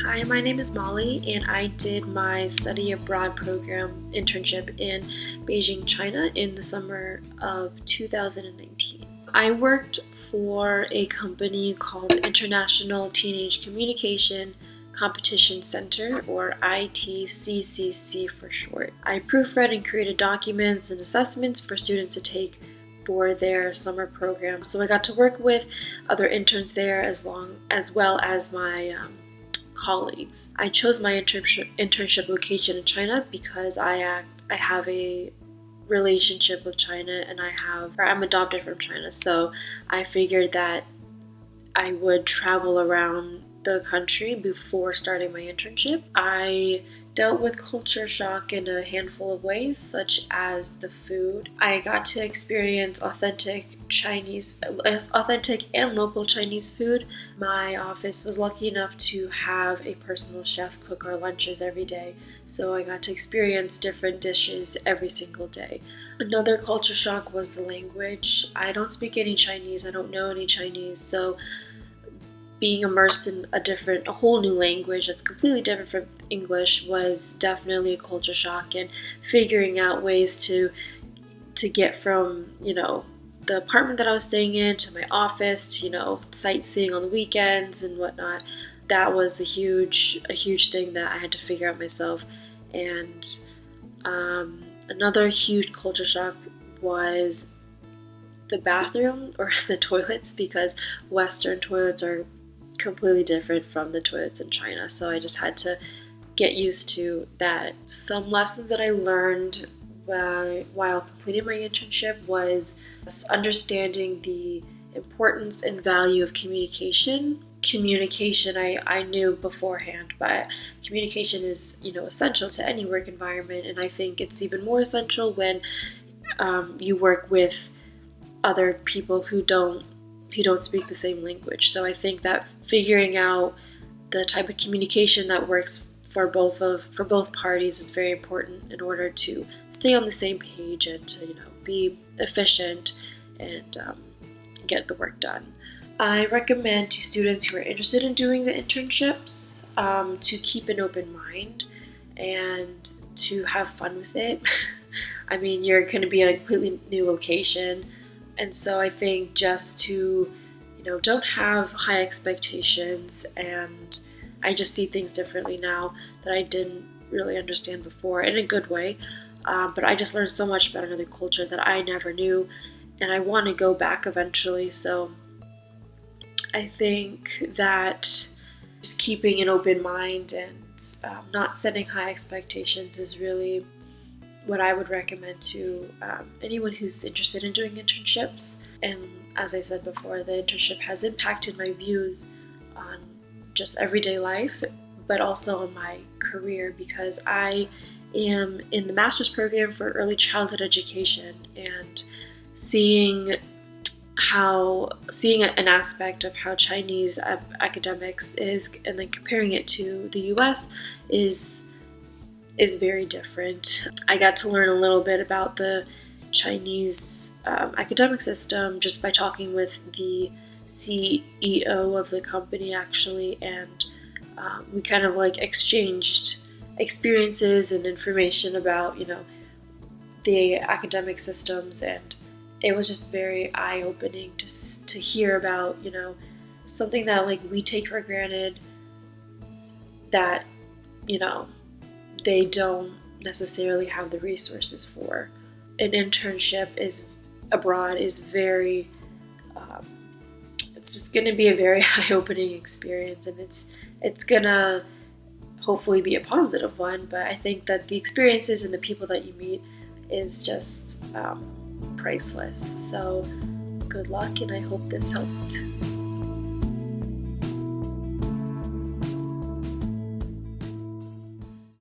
Hi, my name is Molly, and I did my study abroad program internship in Beijing, China in the summer of 2019. I worked for a company called International Teenage Communication Competition Center, or ITCCC for short. I proofread and created documents and assessments for students to take for their summer program. So I got to work with other interns there as well as my colleagues. I chose my internship location in China because I have a relationship with China, and I'm adopted from China, so I figured that I would travel around the country before starting my internship. I dealt with culture shock in a handful of ways, such as the food. I got to experience authentic and local Chinese food. My office was lucky enough to have a personal chef cook our lunches every day, so I got to experience different dishes every single day. Another culture shock was the language. I don't speak any Chinese, I don't know any Chinese, so being immersed in a whole new language that's completely different from English was definitely a culture shock, and figuring out ways to get from, the apartment that I was staying in to my office to, sightseeing on the weekends and whatnot. That was a huge thing that I had to figure out myself. And another huge culture shock was the bathroom or the toilets, because Western toilets are completely different from the toilets in China. So I just had to get used to that. Some lessons that I learned while completing my internship was understanding the importance and value of communication. Communication I knew beforehand, but communication is essential to any work environment, and I think it's even more essential when you work with other people who don't speak the same language. So I think that figuring out the type of communication that works for both parties is very important in order to stay on the same page and to be efficient and get the work done. I recommend to students who are interested in doing the internships to keep an open mind and to have fun with it. I mean, you're going to be in a completely new location, and so I think just to don't have high expectations, and I just see things differently now that I didn't really understand before, in a good way. But I just learned so much about another culture that I never knew, and I want to go back eventually. So I think that just keeping an open mind and not setting high expectations is really what I would recommend to anyone who's interested in doing internships. And as I said before, the internship has impacted my views on just everyday life, but also on my career, because I am in the master's program for early childhood education, and seeing an aspect of how Chinese academics is, and then comparing it to the US is very different. I got to learn a little bit about the Chinese academic system just by talking with the CEO of the company, actually, and we kind of exchanged experiences and information about the academic systems, and it was just very eye-opening to hear about something that we take for granted, that they don't necessarily have the resources for. An internship abroad is very it's just going to be a very eye-opening experience, and it's gonna hopefully be a positive one. But I think that the experiences and the people that you meet is just priceless. So good luck, and I hope this helped.